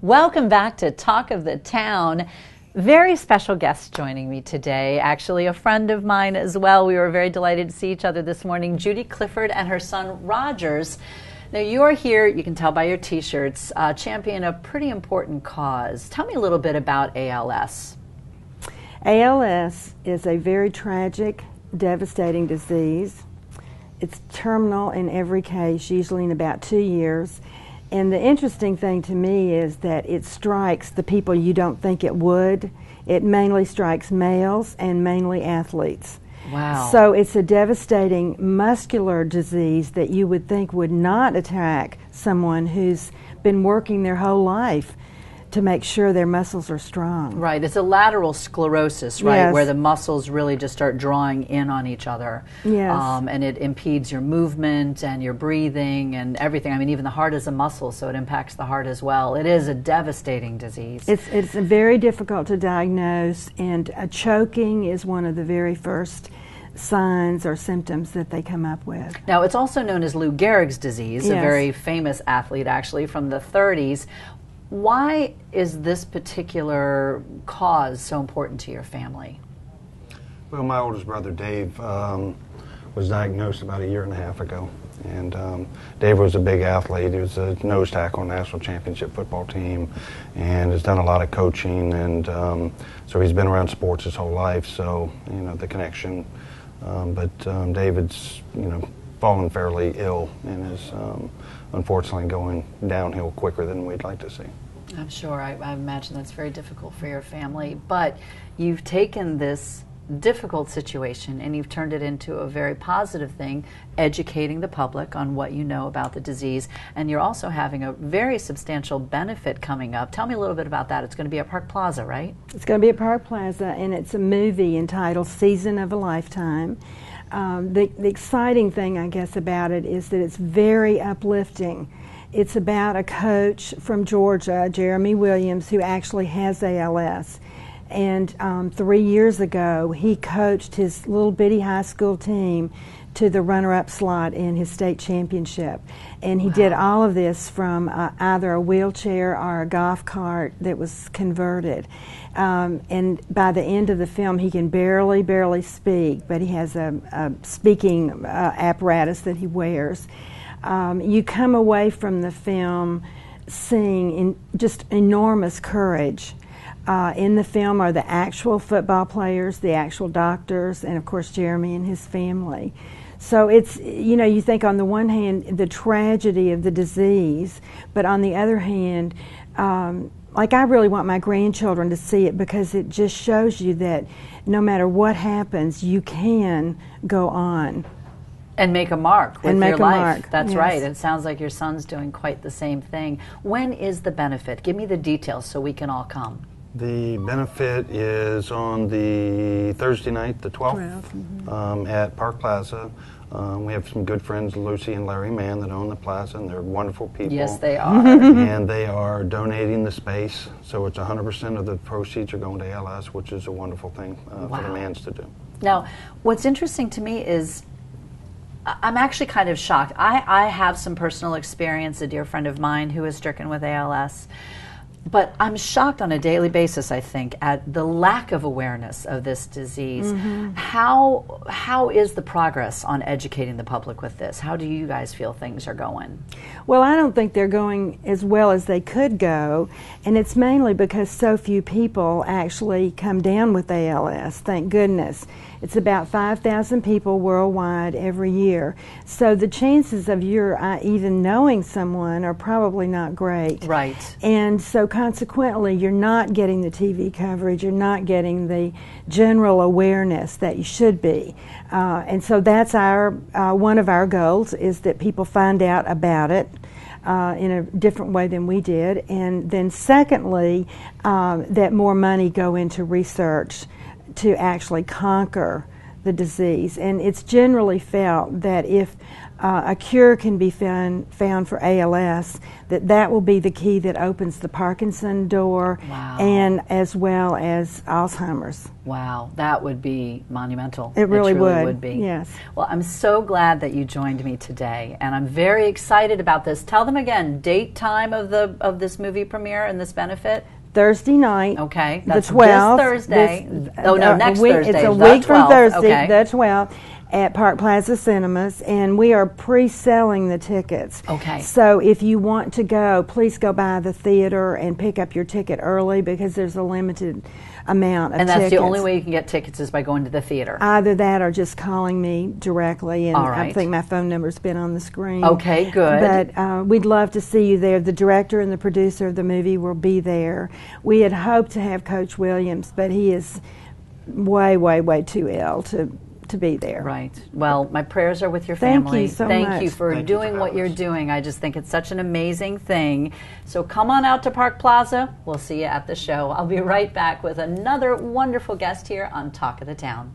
Welcome back to Talk of the Town. Very special guest joining me today, actually a friend of mine as well. We were very delighted to see each other this morning, Judi Clifford and her son Rogers. Now you are here, you can tell by your t-shirts, champion a pretty important cause. Tell me a little bit about ALS. ALS is a very tragic, devastating disease. It's terminal in every case, usually in about 2 years. And the interesting thing to me is that it strikes the people you don't think it would. It mainly strikes males and mainly athletes. Wow. So it's a devastating muscular disease that you would think would not attack someone who's been working their whole life to make sure their muscles are strong. Right, it's a lateral sclerosis, right, Yes. where the muscles really just start drawing in on each other. Yes. And it impedes your movement and your breathing and everything. I mean, even the heart is a muscle, so it impacts the heart as well. It is a devastating disease. It's very difficult to diagnose, and choking is one of the very first signs or symptoms that they come up with. Now, it's also known as Lou Gehrig's disease, a Yes. very famous athlete actually from the 30s. Why is this particular cause so important to your family? Well, my oldest brother, Dave, was diagnosed about 1.5 years ago. And Dave was a big athlete. He was a nose tackle on the national championship football team and has done a lot of coaching. And so he's been around sports his whole life, so, you know, the connection. But David's, you know, fallen fairly ill and is unfortunately going downhill quicker than we'd like to see. I'm sure. I imagine that's very difficult for your family. But you've taken this difficult situation and you've turned it into a very positive thing, educating the public on what you know about the disease. And you're also having a very substantial benefit coming up. Tell me a little bit about that. It's going to be at Park Plaza, right? It's going to be at Park Plaza, and it's a movie entitled Season of a Lifetime. The exciting thing, I guess, about it is that it's very uplifting. It's about a coach from Georgia, Jeremy Williams, who actually has ALS. And 3 years ago, he coached his little bitty high school team to the runner-up slot in his state championship. And he did all of this from either a wheelchair or a golf cart that was converted. And by the end of the film, he can barely speak, but he has a speaking apparatus that he wears. You come away from the film seeing just enormous courage. In the film are the actual football players, the actual doctors, and of course Jeremy and his family. So it's, you know, you think on the one hand the tragedy of the disease, but on the other hand, like I really want my grandchildren to see it because it just shows you that no matter what happens, you can go on. And make a mark with your life. Mark. That's Yes. right. It sounds like your son's doing quite the same thing. When is the benefit? Give me the details so we can all come. The benefit is on the Thursday night, the 12th, at Park Plaza. We have some good friends, Lucy and Larry Mann, that own the plaza, and they're wonderful people. Yes, they are. And they are donating the space, so it's 100% of the proceeds are going to ALS, which is a wonderful thing for the Manns to do. Now, what's interesting to me is I'm actually kind of shocked. I have some personal experience, a dear friend of mine who is stricken with ALS. But I'm shocked on a daily basis, I think, at the lack of awareness of this disease. How is the progress on educating the public with this? How do you guys feel things are going? Well, I don't think they're going as well as they could go, and it's mainly because so few people actually come down with ALS, thank goodness. It's about 5,000 people worldwide every year. So the chances of your even knowing someone are probably not great. Right. And so consequently, you're not getting the TV coverage, you're not getting the general awareness that you should be. And so that's our one of our goals, is that people find out about it in a different way than we did. And then secondly, that more money go into research to actually conquer the disease. And it's generally felt that if a cure can be found for ALS, that will be the key that opens the Parkinson door, wow, and as well as Alzheimer's. Wow, that would be monumental. It really would be. Yes. Well, I'm so glad that you joined me today, and I'm very excited about this. Tell them again, date, time of this movie premiere and this benefit. Thursday night. Okay, that's the 12th. This Thursday. Next Thursday. It's a the week 12th. from Thursday, Okay. the 12th, at Park Plaza Cinemas, and we are pre-selling the tickets. Okay. So if you want to go, please go by the theater and pick up your ticket early, because there's a limited amount of tickets. And that's the only way you can get tickets is by going to the theater. Either that or just calling me directly, and All right. I think my phone number's been on the screen. Okay, good. But we'd love to see you there. The director and the producer of the movie will be there. We had hoped to have Coach Williams, but he is way, way, way too ill to be there. Right. Well, my prayers are with your Thank family. you so Thank much. you for Thank you doing for what having you're us. doing. I just think it's such an amazing thing. So come on out to Park Plaza. We'll see you at the show. I'll be right back with another wonderful guest here on Talk of the Town.